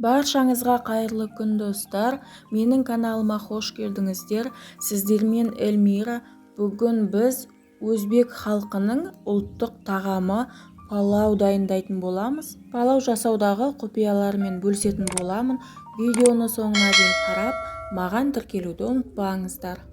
Баршаңызға қайырлы күн достар. Менің каналыма қош келдіңіздер. Сіздермен Эльмира. Бүгін біз өзбек халқының ұлттық тағамы палау дайындайтын боламыз. Палау жасаудағы құпиялармен бөлісетін боламын. Видеоны соңына дейін қарап, маған тіркелуді ұмытпаңыздар.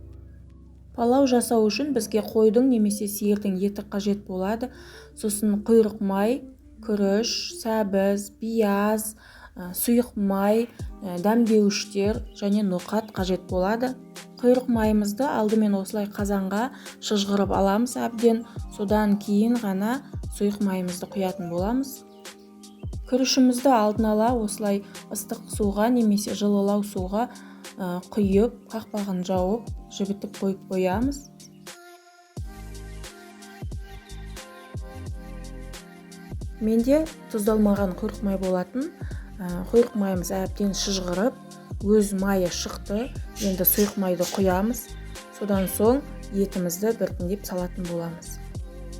Палау жасау үшін бізге қойдың немесе сиырдың еті қажет болады. Сосын құйрық май, күріш, сәбіз, пияз, сұйық май, дәмдеуіштер және ноқат қажет болады. Құйрық майымызды алдымен осылай қазанға шыжғырып аламыз әбден, содан кейін ғана сұйық майымызды құятын боламыз. Күрішімізді алдын ала осылай ыстық суға немесе жылылау суға құйып, қақпағын жауып, жібітіп қоямыз. Менде тұздалмаған құйрық май болатын. Құйрық майымыз әбден шыжғырып, өз майы шықты. Енді сұйық майды құямыз. Содан соң етімізді біртіндеп салатын боламыз.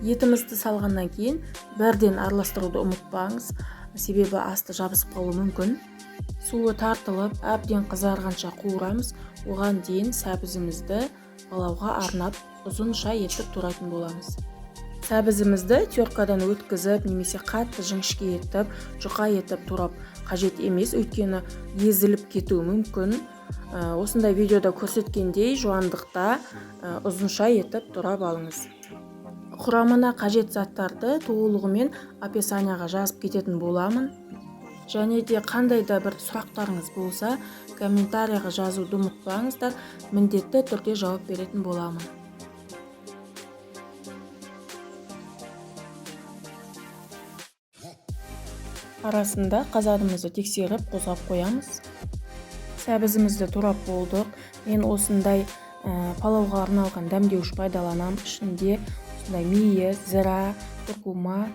Етімізді салғаннан кейін бірден араластыруды ұмытпаңыз, себебі асты жабысып қалуы мүмкін. Суы тартылып, әбден қызарғанша қуырамыз. Оған дейін сәбізімізді палауға арнап ұзынша етіп турайтын боламыз. Сәбізімізді теркадан өткізіп, немесе қатты жіңішке етіп, жұқа етіп турап қажет емес, өйткені езіліп кетуі мүмкін. Осындай видеода көрсеткендей жуандықта ұзынша етіп турап алыңыз. Құрамына қажет заттарды толығымен описанияға жазып кететін боламын. Және де қандай да бір сұрақтарыңыз болса, комментарияға жазуды ұмытпаңыздар, міндетті түрде жауап беретін боламын. Арасында қазанымызды тексеріп қозғап қоямыз. Сәбізімізді турап болдық. Мен осындай палауға арналған дәмдеуіш пайдаланамын. Ішінде осындай мейіз, зіра, күркума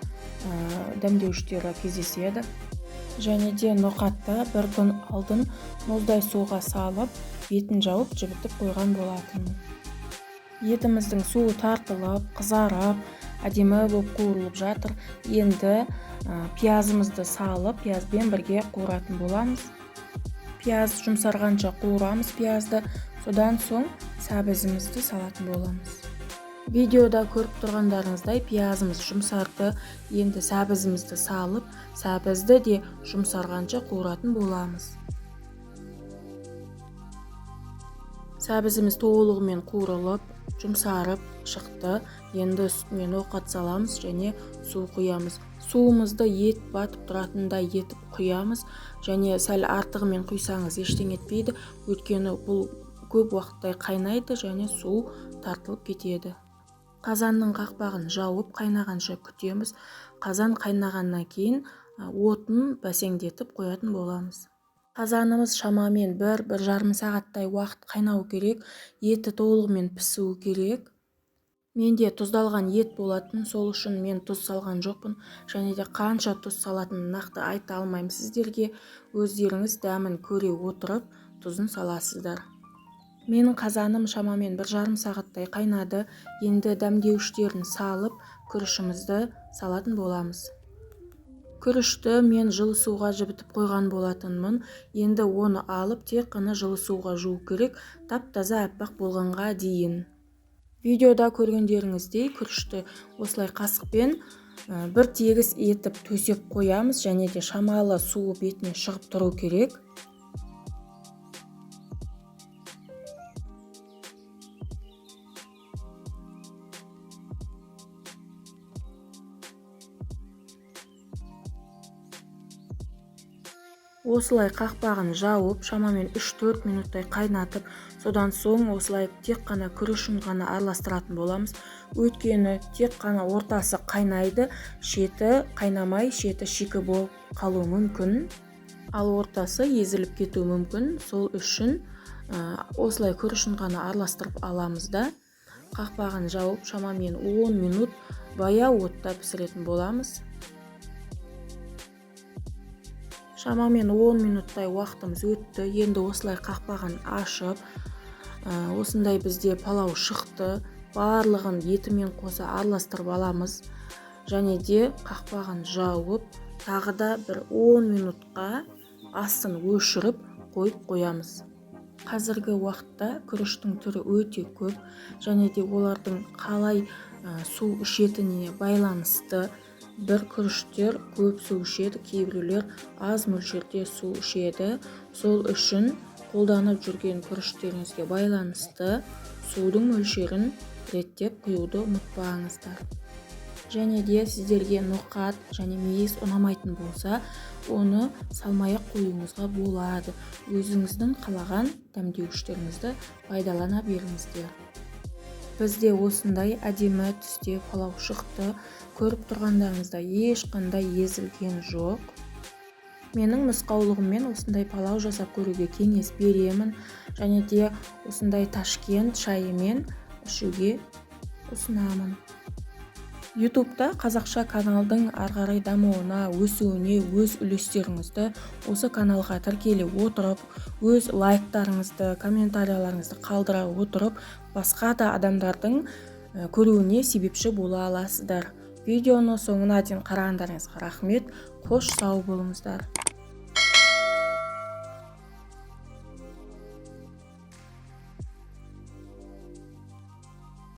дәмдеуіштері кездеседі. Және де ноқатты бір күн алдын мұздай суға салып, бетін жауып, жібітіп қойған болатынмын. Етіміздің суы тартылып, қызарып, әдемі болып қуырылып жатыр. Енді пиязымызды салып, пиязбен бірге қуыратын боламыз. Пияз жұмсарғанша қуырамыз пиязды, содан соң сәбізімізді салатын боламыз. Видеода көріп тұрғандарыңыздай пиязымыз жұмсарды. Енді сәбізімізді салып, сәбізді де жұмсарғанша қуыратын боламыз. Сәбізіміз толығымен қуырылып, жұмсарып шықты. Енді үстіне ноқат саламыз және су құямыз. Суымызды ет батып тұратындай етіп құямыз, және сәл артығымен құйсаңыз ештеңе етпейді, өйткені бұл көп уақыттай қайнайды және су тартылып кетеді. Қазанның қақпағын жауып қайнағанша күтеміз. Қазан қайнағаннан кейін отын бәсеңдетіп қоятын боламыз. Қазанымыз шамамен 1-1,5 сағаттай уақыт қайнау керек. Еті толығымен пісуі керек. Менде тұздалған ет болатын, сол үшін мен тұз салған жоқпын. Және де қанша тұз салатынын нақты айта алмаймын сіздерге. Өздеріңіз дәмін көре отырып, тұзын саласыздар. Менің қазаным шамамен 1,5 сағаттай қайнады. Енді дәмдеуіштерін салып, күрішімізді салатын боламыз. Күрішті мен жылы суға жібітіп қойған болатынмын. Енді оны алып, тек қана жылы суға жуу керек, тап-таза аппақ болғанға дейін. Видеода көргендеріңіздей күрішті осылай қасықпен бір тегіс етіп төсеп қоямыз, және де шамалы суы бетіне шығып тұру керек. Осылай қақпағын жауып, шамамен 3-4 минуттай қайнатып, содан соң осылай тек қана күрішін ғана араластыратын боламыз. Өйткені тек қана ортасы қайнайды, шеті қайнамай, шеті шикі болып қалуы мүмкін. Ал ортасы езіліп кетуі мүмкін. Сол үшін осылай күрішін ғана араластырып аламыз да, қақпағын жауып, шамамен 10 минут баяу отта пісіретін боламыз. Шамамен 10 минуттай уақытымыз өтті. Енді осылай қақпағын ашып, осындай бізде палау шықты. Барлығын етімен қоса араластырып аламыз. Және де қақпағын жауып, тағы да бір 10 минутқа астын өшіріп қойып қоямыз. Қазіргі уақытта күріштің түрі өте көп және де олардың қалай су ішетініне байланысты. Бір күріштер көп су ішеді, кейбіреулер аз мөлшерде су ішеді. Сол үшін қолданып жүрген күріштеріңізге байланысты судың мөлшерін реттеп құюды ұмытпаңыздар. Және де сіздерге ноқат және мейіз ұнамайтын болса, оны салмай-ақ қоюыңызға болады. Өзіңіздің қалаған дәмдеуіштеріңізді пайдалана беріңіздер. Бізде осындай әдемі түсте палау шықты. Көріп тұрғандарыңызда ешқандай езілген жоқ. Менің нұсқаулығыммен осындай палау жасап көруге кеңес беремін. Және де осындай Ташкент шайымен ішуге ұсынамын. YouTube'да қазақша каналдың ары-қарай дамуына, өсуіне өз үлестеріңізді осы каналға тіркеле отырып, өз лайктарыңызды, комментарияларыңызды қалдыра отырып, басқа да адамдардың көруіне себепші бола аласыздар. Видеоны соңына дейін қарағандарыңызға рахмет. Қош сау болыңыздар.